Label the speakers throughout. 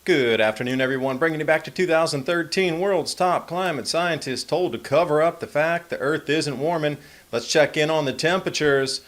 Speaker 1: Good afternoon, everyone. Bringing you back to 2013. World's top climate scientists told to cover up the fact the Earth isn't warming. Let's check in on the temperatures.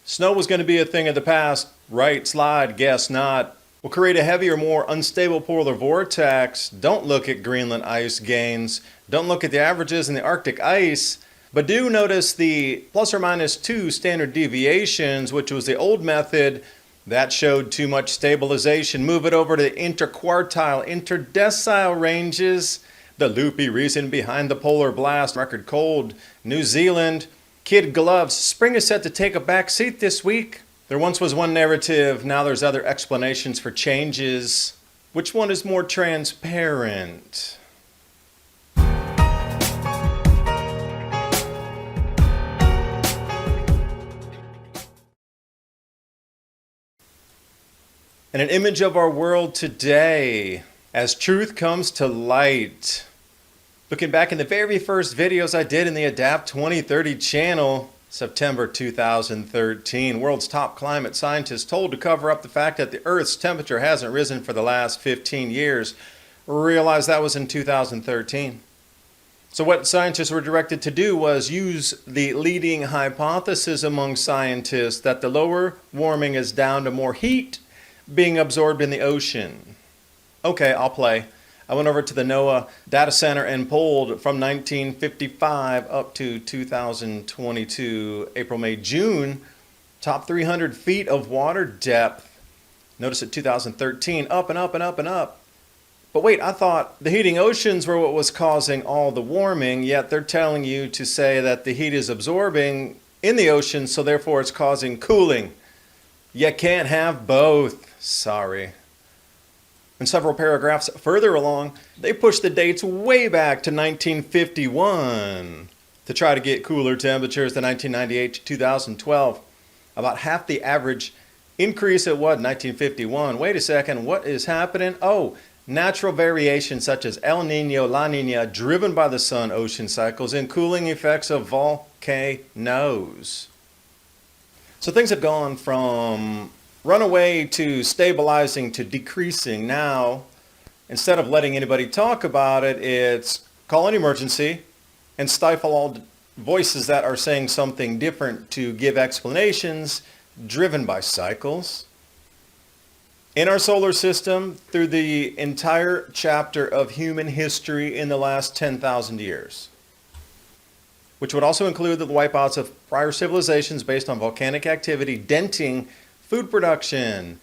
Speaker 1: Snow was going to be a thing of the past. Right, slide, guess not. Will create a heavier, more unstable polar vortex. Don't look at Greenland ice gains. Don't look at the averages in the Arctic ice. But do notice the plus or minus 2 standard deviations, which was the old method. That showed too much stabilization. Move it over to the interquartile, interdecile ranges. The loopy reason behind the polar blast. Record cold. New Zealand. Kid gloves. Spring is set to take a back seat this week. There once was one narrative. Now there's other explanations for changes. Which one is more transparent? And an image of our world today as truth comes to light. Looking back in the very first videos I did in the Adapt 2030 channel, September 2013, world's top climate scientists told to cover up the fact that the Earth's temperature hasn't risen for the last 15 years. Realize that was in 2013. So what scientists were directed to do was use the leading hypothesis among scientists that the lower warming is down to more heat being absorbed in the ocean. Okay, I'll play. I went over to the NOAA data center and pulled from 1955 up to 2022, April, May, June, top 300 feet of water depth. Notice at 2013, up and up and up and up. But wait, I thought the heating oceans were what was causing all the warming, yet they're telling you to say that the heat is absorbing in the ocean, so therefore it's causing cooling. You can't have both. Sorry. And several paragraphs further along, they push the dates way back to 1951 to try to get cooler temperatures than 1998 to 2012. About half the average increase it was 1951. Wait a second, what is happening? Oh, natural variations such as El Nino, La Nina, driven by the sun-ocean cycles, and cooling effects of volcanoes. So things have gone from runaway to stabilizing to decreasing. Now, instead of letting anybody talk about it, it's call an emergency and stifle all voices that are saying something different to give explanations driven by cycles. In our solar system, through the entire chapter of human history in the last 10,000 years, which would also include the wipeouts of prior civilizations based on volcanic activity, denting food production.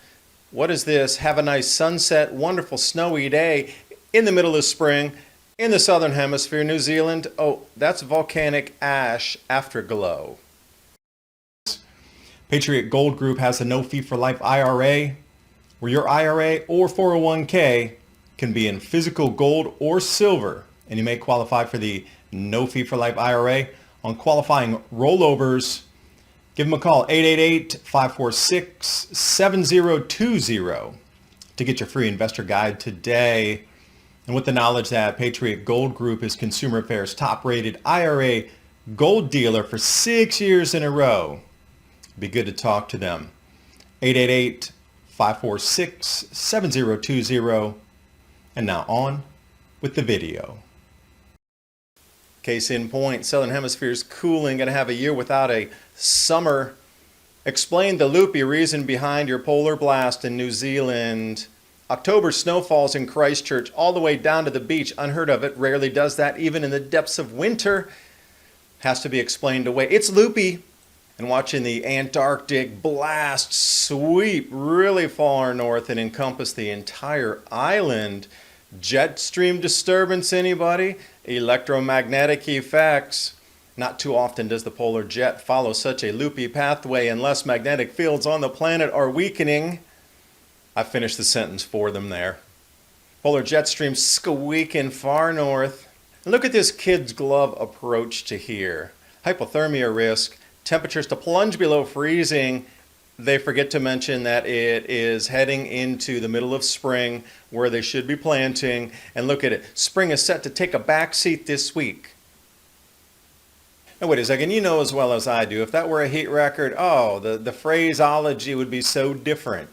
Speaker 1: What is this? Have a nice sunset, wonderful snowy day in the middle of spring in the southern hemisphere, New Zealand. Oh, that's volcanic ash afterglow. Patriot Gold Group has a no fee for life IRA, where your IRA or 401k can be in physical gold or silver, and you may qualify for the no fee for life IRA on qualifying rollovers. Give them a call, 888-546-7020 to get your free investor guide today. And with the knowledge that Patriot Gold Group is Consumer Affairs top-rated IRA gold dealer for 6 years in a row, it'd be good to talk to them. 888-546-7020. And now on with the video. Case in point, Southern Hemisphere is cooling, going to have a year without a summer. Explain the loopy reason behind your polar blast in New Zealand. October snowfalls in Christchurch all the way down to the beach. Unheard of. It rarely does that even in the depths of winter. Has to be explained away. It's loopy. And watching the Antarctic blast sweep really far north and encompass the entire island. Jet stream disturbance, anybody? Electromagnetic effects. Not too often does the polar jet follow such a loopy pathway unless magnetic fields on the planet are weakening. I finished the sentence for them there. Polar jet stream squeaking far north. And look at this kid's glove approach to here. Hypothermia risk, temperatures to plunge below freezing. They forget to mention that it is heading into the middle of spring where they should be planting. And look at it. Spring is set to take a back seat this week. Now wait a second, you know as well as I do, if that were a heat record, the phraseology would be so different.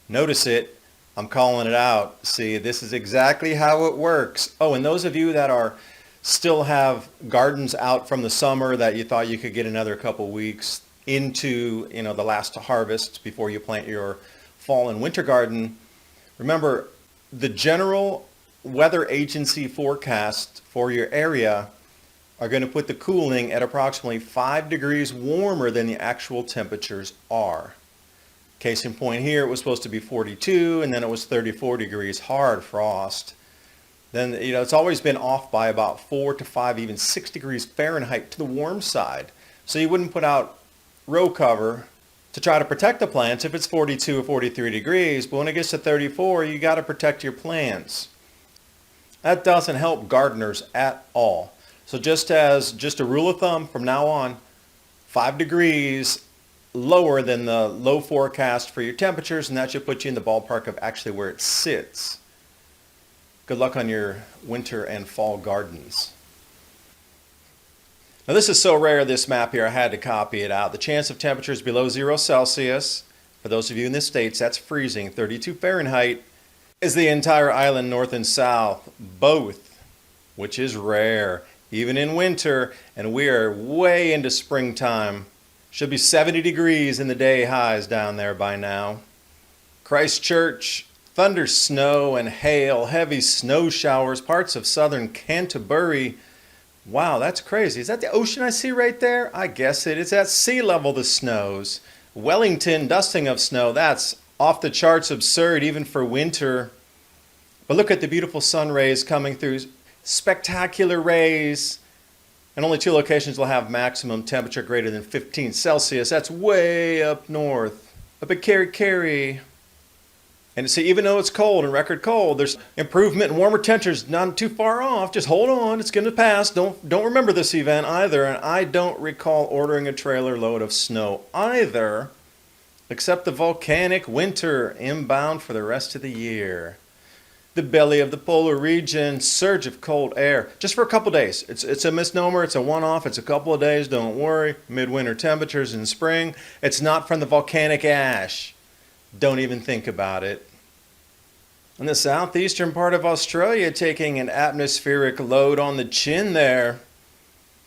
Speaker 1: Notice it. I'm calling it out. See, this is exactly how it works. Oh, and those of you that are still have gardens out from the summer that you thought you could get another couple weeks into, the last harvest before you plant your fall and winter garden, remember the general weather agency forecast for your area are going to put the cooling at approximately 5 degrees warmer than the actual temperatures are. Case in point here, it was supposed to be 42 and then it was 34 degrees, hard frost. Then, it's always been off by about 4 to 5, even 6 degrees Fahrenheit to the warm side. So you wouldn't put out row cover to try to protect the plants if it's 42 or 43 degrees, but when it gets to 34, you got to protect your plants. That doesn't help gardeners at all. So just a rule of thumb from now on, 5 degrees lower than the low forecast for your temperatures, and that should put you in the ballpark of actually where it sits. Good luck on your winter and fall gardens. Now this is so rare, this map here, I had to copy it out. The chance of temperatures below 0 Celsius, for those of you in the States, that's freezing, 32 Fahrenheit, is the entire island north and south, both, which is rare, even in winter, and we are way into springtime. Should be 70 degrees in the day highs down there by now. Christchurch, thunder, snow, and hail, heavy snow showers, parts of southern Canterbury. Wow, that's crazy. Is that the ocean I see right there? I guess it is at sea level, the snows. Wellington, dusting of snow. That's off the charts absurd, even for winter. But look at the beautiful sun rays coming through. Spectacular rays. And only 2 locations will have maximum temperature greater than 15 Celsius. That's way up north, up at Kerry. And see, even though it's cold and record cold, there's improvement and warmer temperatures not too far off. Just hold on, it's going to pass. Don't remember this event either. And I don't recall ordering a trailer load of snow either, except the volcanic winter inbound for the rest of the year. The belly of the polar region, surge of cold air, just for a couple days. It's a misnomer, it's a one-off, it's a couple of days, don't worry. Midwinter temperatures in spring. It's not from the volcanic ash. Don't even think about it. In the southeastern part of Australia, taking an atmospheric load on the chin there.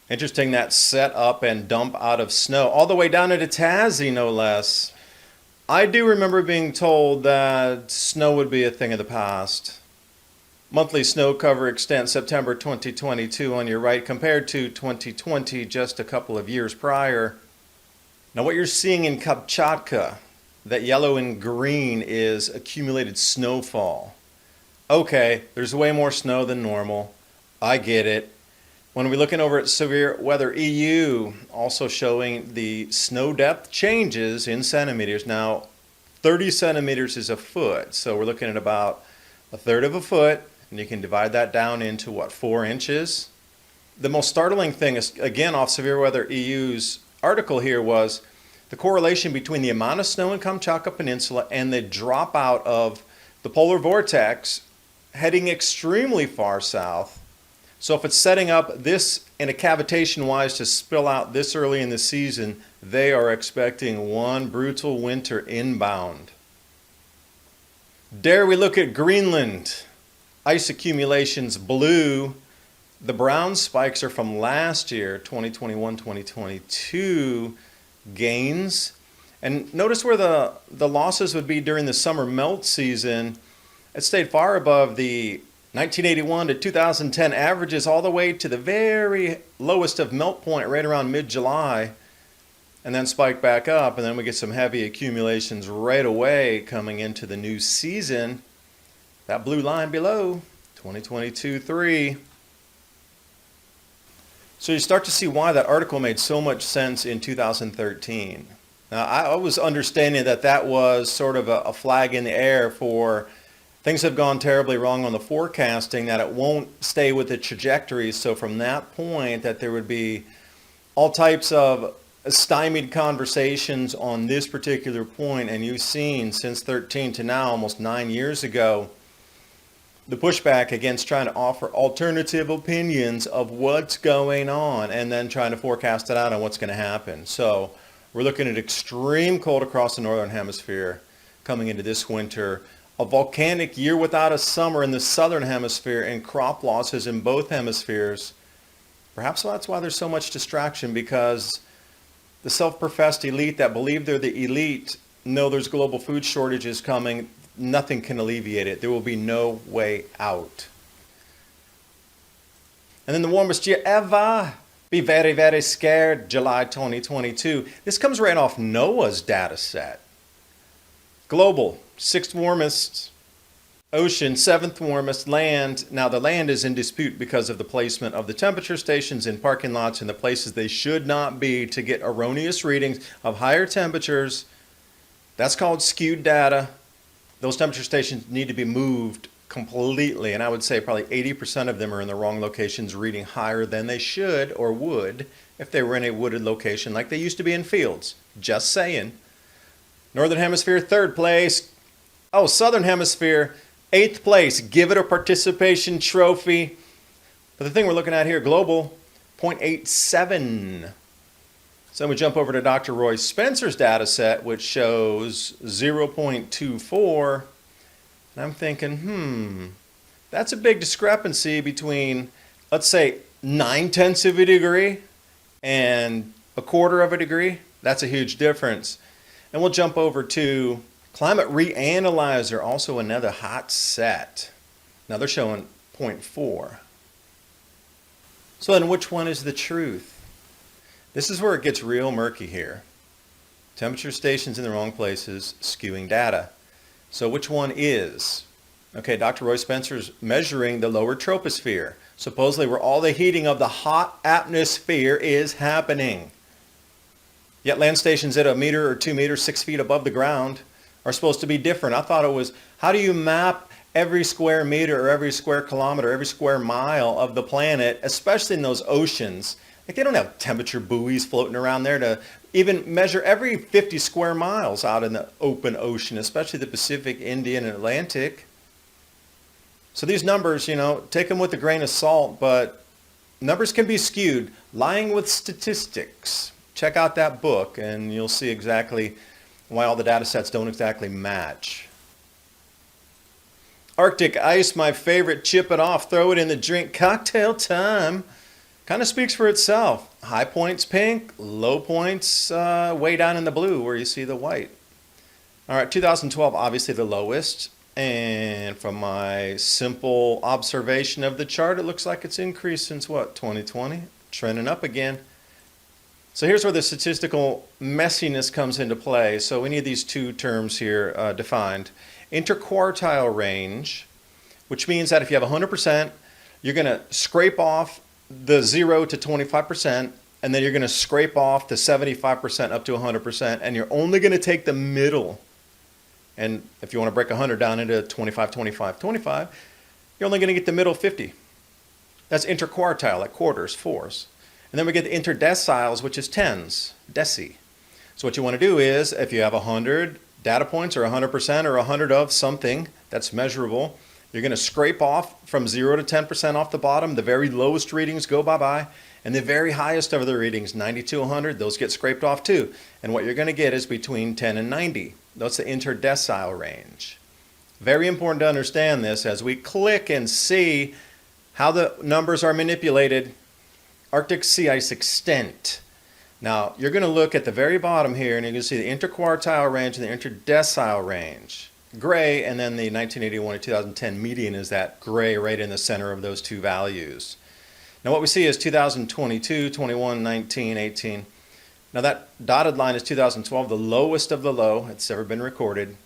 Speaker 1: Interesting, that set up and dump out of snow, all the way down into Tassie, no less. I do remember being told that snow would be a thing of the past. Monthly snow cover extent September 2022 on your right compared to 2020, just a couple of years prior. Now what you're seeing in Kamchatka, that yellow and green, is accumulated snowfall. Okay, there's way more snow than normal. I get it. When we're looking over at Severe Weather EU, also showing the snow depth changes in centimeters. Now, 30 centimeters is a foot, so we're looking at about a third of a foot, and you can divide that down into, 4 inches? The most startling thing is, again, off Severe Weather EU's article here, was the correlation between the amount of snow in Kamchatka Peninsula and the dropout of the polar vortex heading extremely far south. So if it's setting up this in a cavitation-wise to spill out this early in the season, they are expecting one brutal winter inbound. Dare we look at Greenland? Ice accumulations blue. The brown spikes are from last year, 2021-2022 gains. And notice where the losses would be during the summer melt season. It stayed far above the 1981 to 2010 averages, all the way to the very lowest of melt point right around mid-July, and then spike back up, and then we get some heavy accumulations right away coming into the new season. That blue line below, 2022-3. So you start to see why that article made so much sense in 2013. Now, I was understanding that was sort of a flag in the air for things have gone terribly wrong on the forecasting, that it won't stay with the trajectory. So from that point, that there would be all types of stymied conversations on this particular point. And you've seen since 13 to now, almost 9 years ago, the pushback against trying to offer alternative opinions of what's going on and then trying to forecast it out on what's going to happen. So we're looking at extreme cold across the northern hemisphere coming into this winter. a volcanic year without a summer in the southern hemisphere and crop losses in both hemispheres. Perhaps that's why there's so much distraction, because the self-professed elite that believe they're the elite know there's global food shortages coming. Nothing can alleviate it. There will be no way out. And then the warmest year ever. Be very, very scared, July 2022. This comes right off NOAA's data set. Global, 6th warmest. Ocean, 7th warmest. Land, now the land is in dispute because of the placement of the temperature stations in parking lots and the places they should not be to get erroneous readings of higher temperatures. That's called skewed data. Those temperature stations need to be moved completely, and I would say probably 80% of them are in the wrong locations, reading higher than they should or would if they were in a wooded location like they used to be in fields. Just saying. Northern Hemisphere, 3rd place. Oh, Southern Hemisphere, 8th place. Give it a participation trophy. But the thing we're looking at here, global, 0.87. So then we jump over to Dr. Roy Spencer's data set, which shows 0.24. And I'm thinking, that's a big discrepancy between, let's say, 9/10 of a degree and 1/4 of a degree. That's a huge difference. And we'll jump over to Climate Reanalyzer, also another hot set. Now they're showing 0.4. So then which one is the truth? This is where it gets real murky here. Temperature stations in the wrong places, skewing data. So which one is? Okay, Dr. Roy Spencer's measuring the lower troposphere, supposedly where all the heating of the hot atmosphere is happening. Yet land stations at 1 meter or 2 meters, 6 feet above the ground are supposed to be different. I thought it was, how do you map every square meter or every square kilometer, every square mile of the planet, especially in those oceans? Like, they don't have temperature buoys floating around there to even measure every 50 square miles out in the open ocean, especially the Pacific, Indian, and Atlantic. So these numbers, take them with a grain of salt, but numbers can be skewed. Lying with Statistics. Check out that book and you'll see exactly why all the data sets don't exactly match. Arctic ice, my favorite. Chip it off, throw it in the drink. Cocktail time. Kind of speaks for itself. High points pink, low points way down in the blue where you see the white. All right, 2012 obviously the lowest, and from my simple observation of the chart, it looks like it's increased since what, 2020? Trending up again. So here's where the statistical messiness comes into play. So we need these two terms here defined. Interquartile range, which means that if you have 100%, you're going to scrape off the 0 to 25%, and then you're going to scrape off the 75% up to 100%, and you're only going to take the middle. And if you want to break 100 down into 25, 25, 25, you're only going to get the middle 50. That's interquartile, like quarters, fours. And then we get the interdeciles, which is tens, deci. So what you want to do is, if you have 100 data points or 100% or 100 of something that's measurable, you're going to scrape off from 0 to 10% off the bottom. The very lowest readings go bye-bye. And the very highest of the readings, 90 to 100, those get scraped off too. And what you're going to get is between 10 and 90. That's the interdecile range. Very important to understand this as we click and see how the numbers are manipulated. Arctic sea ice extent. Now, you're going to look at the very bottom here, and you can see the interquartile range and the interdecile range. Gray, and then the 1981 to 2010 median is that gray right in the center of those two values. Now what we see is 2022, 21, 19, 18. Now that dotted line is 2012, the lowest of the low that's ever been recorded.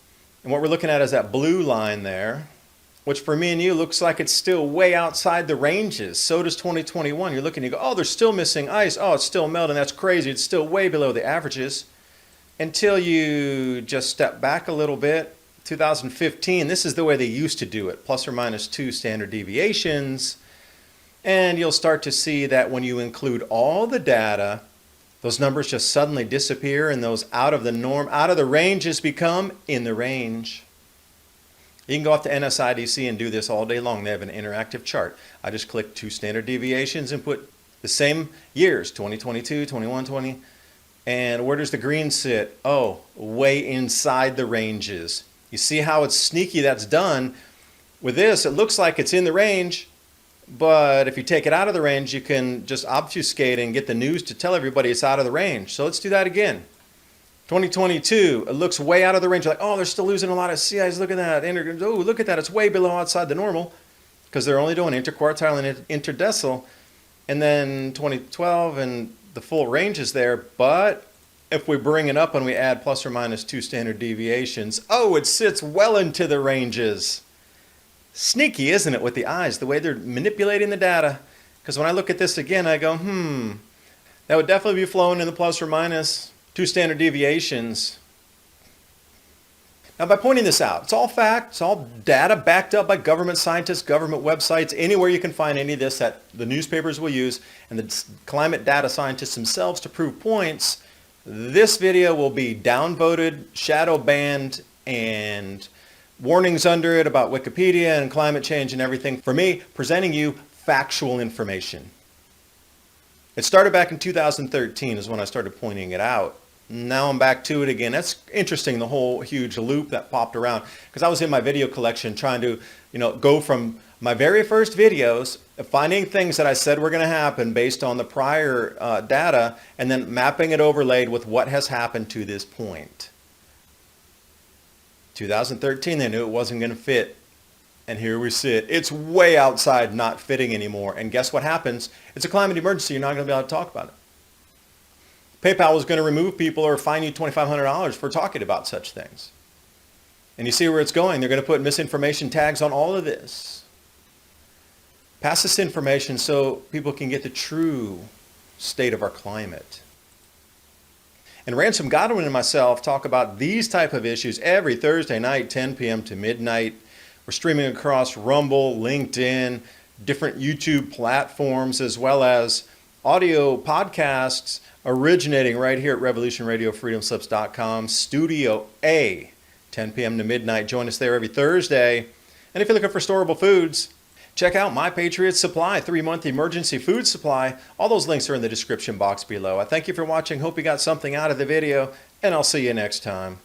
Speaker 1: And what we're looking at is that blue line there, which for me and you looks like it's still way outside the ranges. So does 2021. You're looking, you go, oh, they're still missing ice. Oh, it's still melting. That's crazy. It's still way below the averages. Until you just step back a little bit. 2015, this is the way they used to do it, plus or minus 2 standard deviations. And you'll start to see that when you include all the data, those numbers just suddenly disappear, and those out of the norm, out of the ranges become in the range. You can go up to NSIDC and do this all day long. They have an interactive chart. I just click 2 standard deviations and put the same years, 2022, 21, 20. And where does the green sit? Oh, way inside the ranges. You see how it's sneaky that's done? With this, it looks like it's in the range, but if you take it out of the range, you can just obfuscate and get the news to tell everybody it's out of the range. So let's do that again. 2022, it looks way out of the range. You're like, oh, they're still losing a lot of sea ice. Look at that. Oh, look at that. It's way below outside the normal, because they're only doing interquartile and interdecile. And then 2012, and the full range is there. But if we bring it up and we add plus or minus 2 standard deviations, oh, it sits well into the ranges. Sneaky, isn't it, with the eyes, the way they're manipulating the data? Because when I look at this again, I go, that would definitely be flowing in the plus or minus 2 standard deviations. Now, by pointing this out, it's all fact, it's all data backed up by government scientists, government websites, anywhere you can find any of this that the newspapers will use, and the climate data scientists themselves to prove points. This video will be downvoted, shadow banned, and warnings under it about Wikipedia and climate change and everything. For me, presenting you factual information. It started back in 2013 is when I started pointing it out. Now I'm back to it again. That's interesting, the whole huge loop that popped around, because I was in my video collection trying to, go from my very first videos, finding things that I said were going to happen based on the prior data, and then mapping it overlaid with what has happened to this point. 2013, they knew it wasn't going to fit. And here we sit. It's way outside not fitting anymore. And guess what happens? It's a climate emergency. You're not going to be able to talk about it. PayPal is going to remove people or fine you $2,500 for talking about such things. And you see where it's going. They're going to put misinformation tags on all of this. Pass this information so people can get the true state of our climate. And Ransom Godwin and myself talk about these type of issues every Thursday night, 10 p.m. to midnight. We're streaming across Rumble, LinkedIn, different YouTube platforms, as well as audio podcasts originating right here at revolutionradiofreedomslips.com, Studio A, 10 p.m. to midnight. Join us there every Thursday. And if you're looking for storable foods, check out My Patriot Supply, 3-month emergency food supply. All those links are in the description box below. I thank you for watching. Hope you got something out of the video, and I'll see you next time.